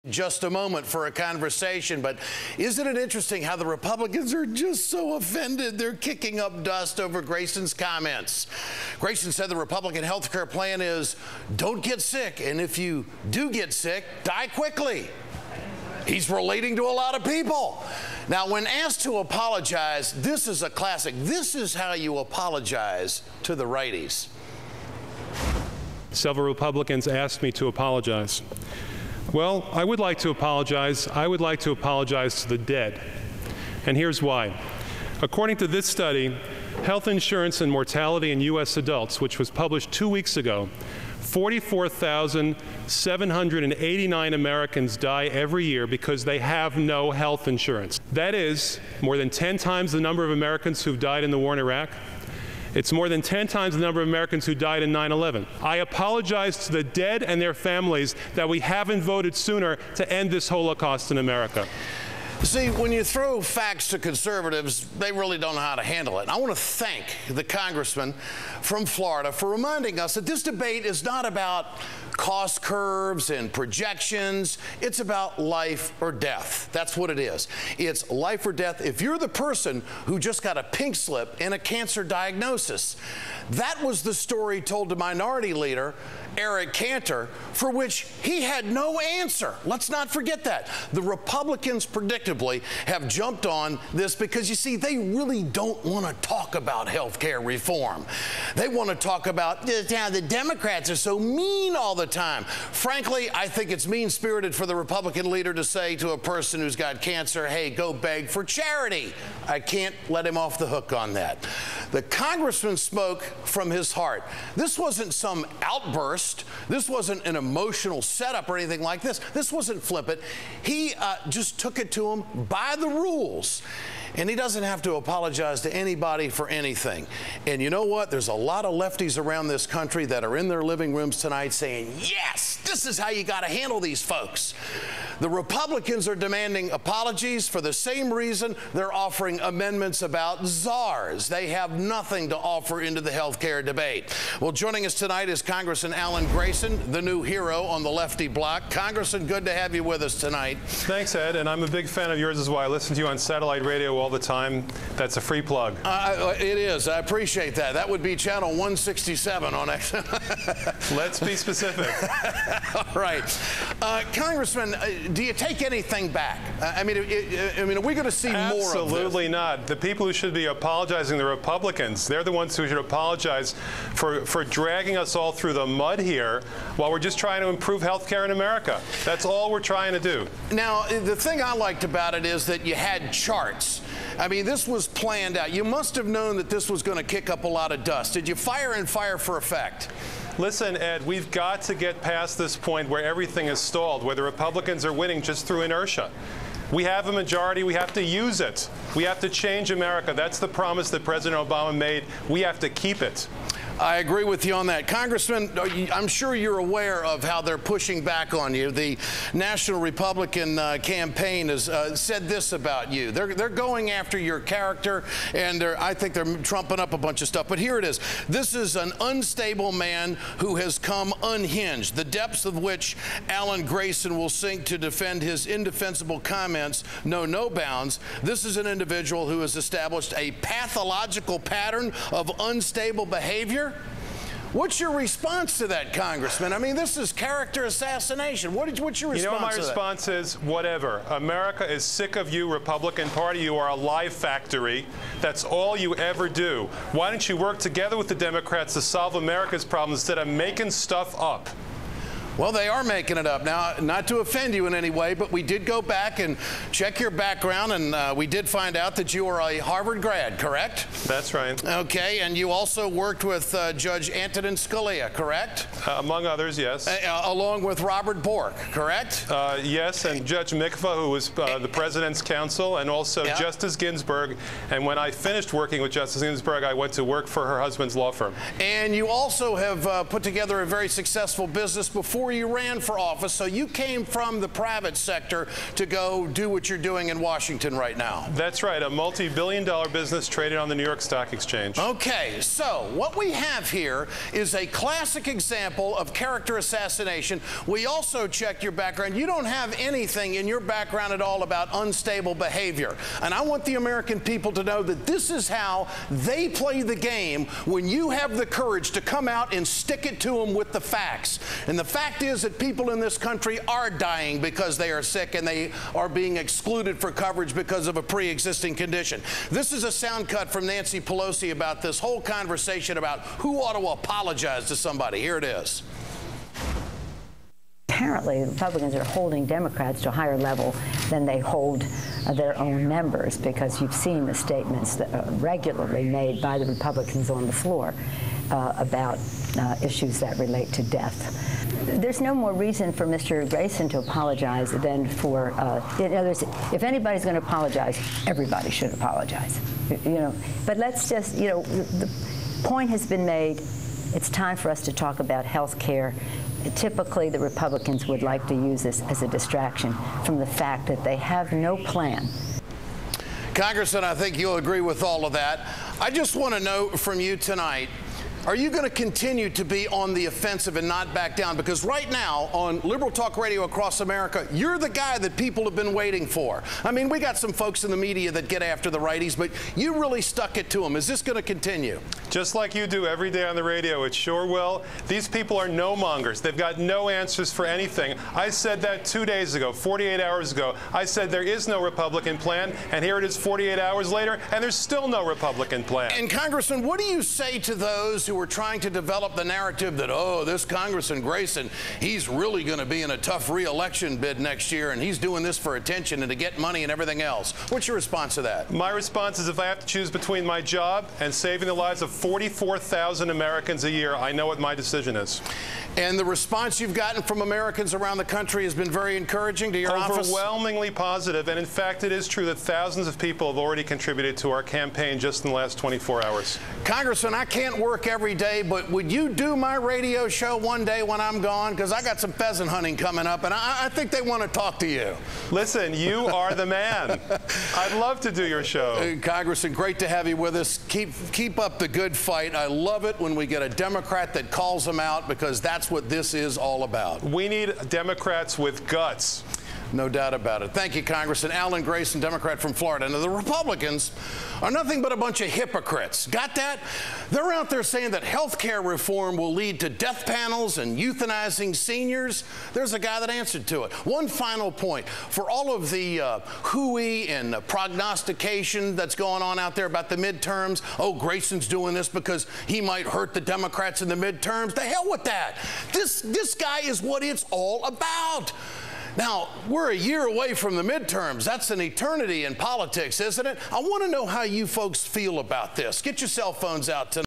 Just a moment for a conversation, but isn't it interesting how the Republicans are just so offended they're kicking up dust over Grayson's comments? Grayson said the Republican health care plan is don't get sick, and if you do get sick, die quickly. He's relating to a lot of people. Now, when asked to apologize, this is a classic. This is how you apologize to the righties. Several Republicans asked me to apologize. Well, I would like to apologize. I would like to apologize to the dead. And here's why. According to this study, health insurance and mortality in U.S. adults, which was published 2 weeks ago, 44,789 Americans die every year because they have no health insurance. That is more than 10 times the number of Americans who've died in the war in Iraq. It's more than 10 times the number of Americans who died in 9/11. I apologize to the dead and their families that we haven't voted sooner to end this Holocaust in America. See, when you throw facts to conservatives, they really don't know how to handle it. And I want to thank the congressman from Florida for reminding us that this debate is not about cost curves and projections. It's about life or death. That's what it is. It's life or death if you're the person who just got a pink slip and a cancer diagnosis. That was the story told to Minority Leader Eric Cantor, for which he had no answer. Let's not forget that. The Republicans, predictably, have jumped on this because, you see, they really don't want to talk about health care reform. They want to talk about how the Democrats are so mean all the time. Frankly, I think it's mean-spirited for the Republican leader to say to a person who's got cancer, hey, go beg for charity. I can't let him off the hook on that. The congressman spoke from his heart. This wasn't some outburst. This wasn't an emotional setup or anything like this. This wasn't flippant. He just took it to him by the rules. And he doesn't have to apologize to anybody for anything. And you know what? There's a lot of lefties around this country that are in their living rooms tonight saying, yes, this is how you got to handle these folks. The Republicans are demanding apologies for the same reason they're offering amendments about czars. They have nothing to offer into the health care debate. Well, joining us tonight is Congressman Alan Grayson, the new hero on the lefty block. Congressman, good to have you with us tonight. Thanks, Ed, and I'm a big fan of yours as well. I listen to you on satellite radio all the time. That's a free plug. It is. I appreciate that. That would be channel 167 on X. Let's be specific. All right. Congressman, do you take anything back? I mean, are we going to see more of this? Absolutely not. The people who should be apologizing, the Republicans, they're the ones who should apologize for dragging us all through the mud here while we're just trying to improve health care in America. That's all we're trying to do. Now, the thing I liked about it is that you had charts. I mean, this was planned out. You must have known that this was going to kick up a lot of dust. Did you fire and fire for effect? Listen, Ed, we've got to get past this point where everything is stalled, where the Republicans are winning just through inertia. We have a majority. We have to use it. We have to change America. That's the promise that President Obama made. We have to keep it. I agree with you on that. Congressman, I'm sure you're aware of how they're pushing back on you. The National Republican campaign has said this about you. They're going after your character, and I think they're trumping up a bunch of stuff. But here it is. This is an unstable man who has come unhinged, the depths of which Alan Grayson will sink to defend his indefensible comments know no bounds. This is an individual who has established a pathological pattern of unstable behavior. What's your response to that, Congressman? I mean, this is character assassination. What's your response to that? You know what my response is? Whatever. America is sick of you, Republican Party. You are a lie factory. That's all you ever do. Why don't you work together with the Democrats to solve America's problems instead of making stuff up? Well, they are making it up. Now, not to offend you in any way, but we did go back and check your background, and we did find out that you are a Harvard grad, correct? That's right. Okay, and you also worked with Judge Antonin Scalia, correct? Among others, yes. Along with Robert Bork, correct? Yes, and Judge Mikva, who was the President's counsel, and also Justice Ginsburg. And when I finished working with Justice Ginsburg, I went to work for her husband's law firm. And you also have put together a very successful business before before you ran for office, so you came from the private sector to go do what you're doing in Washington right now. That's right, a multi-billion-dollar business traded on the New York Stock Exchange. Okay, so what we have here is a classic example of character assassination. We also checked your background. You don't have anything in your background at all about unstable behavior. And I want the American people to know that this is how they play the game when you have the courage to come out and stick it to them with the facts. And the fact is that people in this country are dying because they are sick and they are being excluded for coverage because of a pre-existing condition. This is a sound cut from Nancy Pelosi about this whole conversation about who ought to apologize to somebody. Here it is. Apparently, Republicans are holding Democrats to a higher level than they hold their own members, because you've seen the statements that are regularly made by the Republicans on the floor about issues that relate to death. There's no more reason for Mr. Grayson to apologize than for, in other words, if anybody's going to apologize, everybody should apologize. You know, but let's just, you know, the point has been made. It's time for us to talk about health care. Typically, the Republicans would like to use this as a distraction from the fact that they have no plan. Congressman, I think you'll agree with all of that. I just want to know from you tonight, are you going to continue to be on the offensive and not back down? Because right now, on Liberal Talk Radio across America, you're the guy that people have been waiting for. I mean, we got some folks in the media that get after the righties, but you really stuck it to them. Is this going to continue? Just like you do every day on the radio, it sure will. These people are no-mongers. They've got no answers for anything. I said that 2 days ago, 48 hours ago. I said there is no Republican plan, and here it is 48 hours later, and there's still no Republican plan. And Congressman, what do you say to those who are trying to develop the narrative that, oh, this Congressman Grayson, he's really going to be in a tough re-election bid next year, and he's doing this for attention and to get money and everything else? What's your response to that? My response is, if I have to choose between my job and saving the lives of 44,000 Americans a year, I know what my decision is. And the response you've gotten from Americans around the country has been very encouraging to your office? Overwhelmingly positive, and in fact, it is true that thousands of people have already contributed to our campaign just in the last 24 hours. Congressman, I can't work every day, but would you do my radio show one day when I'm gone? Because I got some pheasant hunting coming up, and I think they want to talk to you. Listen, you are the man. I'd love to do your show. Congressman, great to have you with us. Keep up the good fight. I love it when we get a Democrat that calls them out, because that's what this is all about. We need Democrats with guts. No doubt about it. Thank you, Congressman. Alan Grayson, Democrat from Florida. Now, the Republicans are nothing but a bunch of hypocrites. Got that? They're out there saying that health care reform will lead to death panels and euthanizing seniors. There's a guy that answered to it. One final point. For all of the hooey and prognostication that's going on out there about the midterms, oh, Grayson's doing this because he might hurt the Democrats in the midterms. The hell with that. This guy is what it's all about. Now, we're a year away from the midterms. That's an eternity in politics, isn't it? I want to know how you folks feel about this. Get your cell phones out tonight.